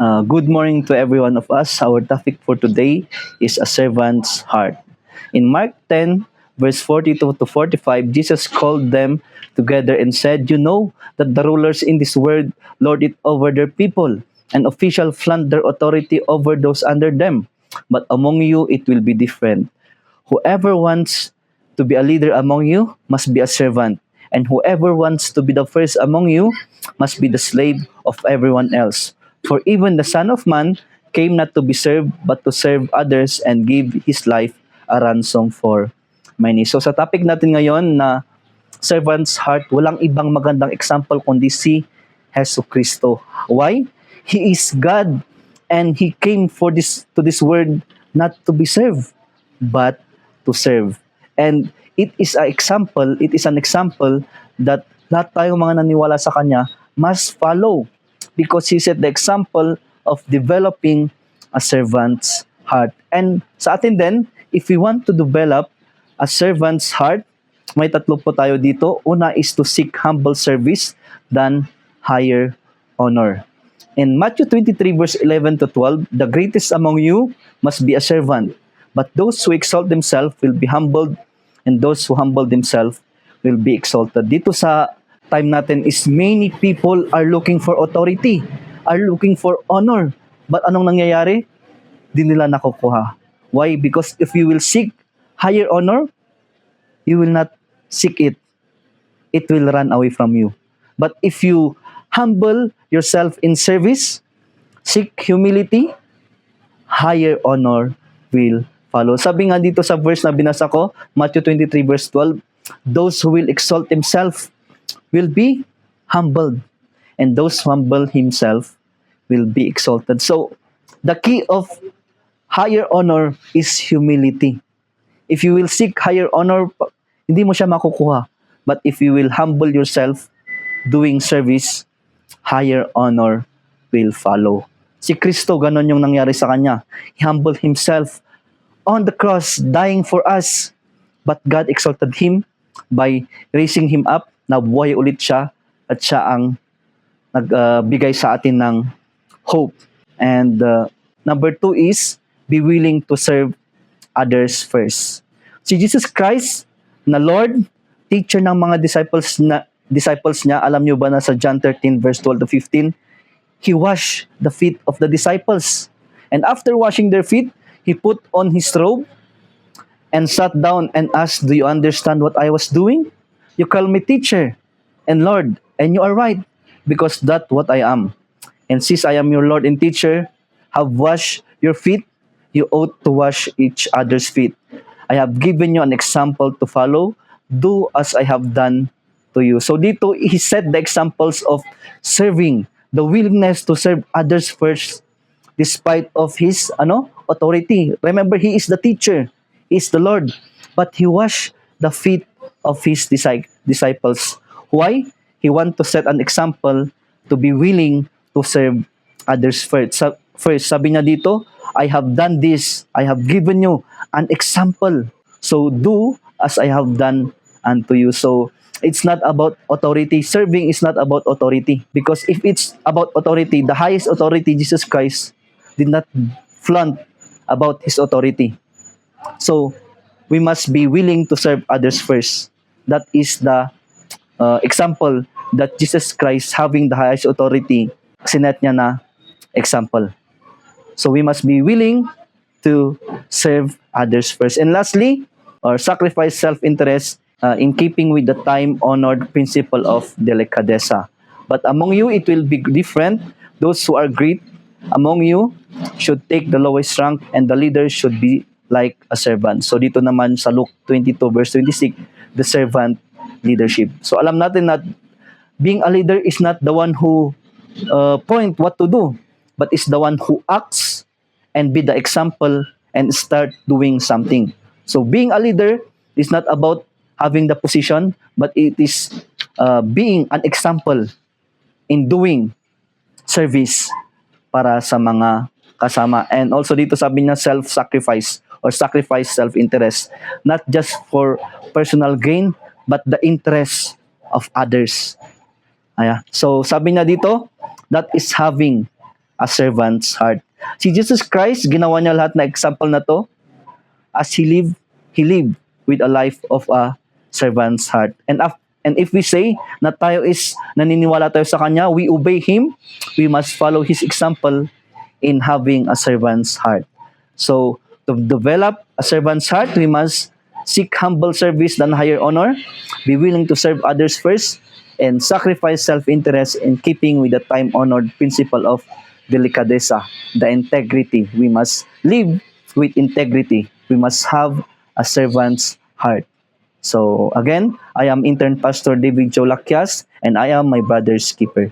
Good morning to every one of us. Our topic for today is a servant's heart. In Mark 10, verse 42 to 45, Jesus called them together and said, "You know that the rulers in this world lord it over their people, and officials flaunt their authority over those under them. But among you it will be different. Whoever wants to be a leader among you must be a servant, and whoever wants to be the first among you must be the slave of everyone else. For even the Son of Man came not to be served, but to serve others and give his life a ransom for many." So sa topic natin ngayon na servant's heart, walang ibang magandang example kundi si Hesus Kristo. Why? He is God and He came for this to this world not to be served, but to serve. And it is an example that lahat tayong mga naniwala sa Kanya must follow because He set the example of developing a servant's heart. And sa atin din, if we want to develop a servant's heart, may tatlo po tayo dito. Una is to seek humble service than higher honor. In Matthew 23 verse 11 to 12, "The greatest among you must be a servant, but those who exalt themselves will be humbled, and those who humble themselves will be exalted." Dito sa time natin is many people are looking for authority, are looking for honor. But anong nangyayari? Di nila nakukuha. Why? Because if you will seek higher honor, you will not seek it. It will run away from you. But if you humble yourself in service, seek humility, higher honor will follow. Sabi nga dito sa verse na binasa ko, Matthew 23 verse 12, "Those who will exalt themselves will be humbled, and those who humble himself will be exalted." So, the key of higher honor is humility. If you will seek higher honor, hindi mo siya makukuha. But if you will humble yourself doing service, higher honor will follow. Si Kristo, ganon yung nangyari sa Kanya. He humbled Himself on the cross, dying for us. But God exalted Him by raising Him up. Nabuhay ulit siya at siya ang nagbigay sa atin ng hope. And number 2 is be willing to serve others first. Si Jesus Christ na Lord, teacher ng mga disciples niya, alam niyo ba na sa John 13 verse 12 to 15, He washed the feet of the disciples. And after washing their feet, He put on His robe and sat down and asked, "Do you understand what I was doing? You call me teacher and Lord, and you are right, because that's what I am. And since I am your Lord and teacher, have washed your feet, you ought to wash each other's feet. I have given you an example to follow. Do as I have done to you." So dito, He set the examples of serving, the willingness to serve others first, despite of His authority. Remember, He is the teacher, He is the Lord, but He washed the feet of His disciples. Why? He want to set an example to be willing to serve others first. First, sabi niya dito, "I have done this, I have given you an example. So do as I have done unto you." So it's not about authority. Serving is not about authority. Because if it's about authority, the highest authority, Jesus Christ, did not flaunt about His authority. So we must be willing to serve others first. That is the example that Jesus Christ, having the highest authority, sinet niya na example. So we must be willing to serve others first. And lastly, or sacrifice self-interest in keeping with the time-honored principle of delicadeza. "But among you it will be different. Those who are great among you should take the lowest rank, and the leader should be like a servant." So dito naman sa Luke 22 verse 26, the servant leadership. So alam natin that being a leader is not the one who point what to do, but is the one who acts and be the example and start doing something. So being a leader is not about having the position, but it is being an example in doing service para sa mga kasama. And also dito sabi niya self-sacrifice or sacrifice self-interest. Not just for personal gain, but the interest of others. So sabi niya dito, that is having a servant's heart. Si Jesus Christ, ginawa niya lahat na example na to as he lived with a life of a servant's heart. And if we say na tayo is naniniwala tayo sa Kanya, we obey Him, we must follow His example in having a servant's heart. So, to develop a servant's heart, we must seek humble service than higher honor, be willing to serve others first, and sacrifice self-interest in keeping with the time-honored principle of delicadeza, the integrity. We must live with integrity. We must have a servant's heart. So again, I am intern Pastor David Joe Lakyas, and I am my brother's keeper.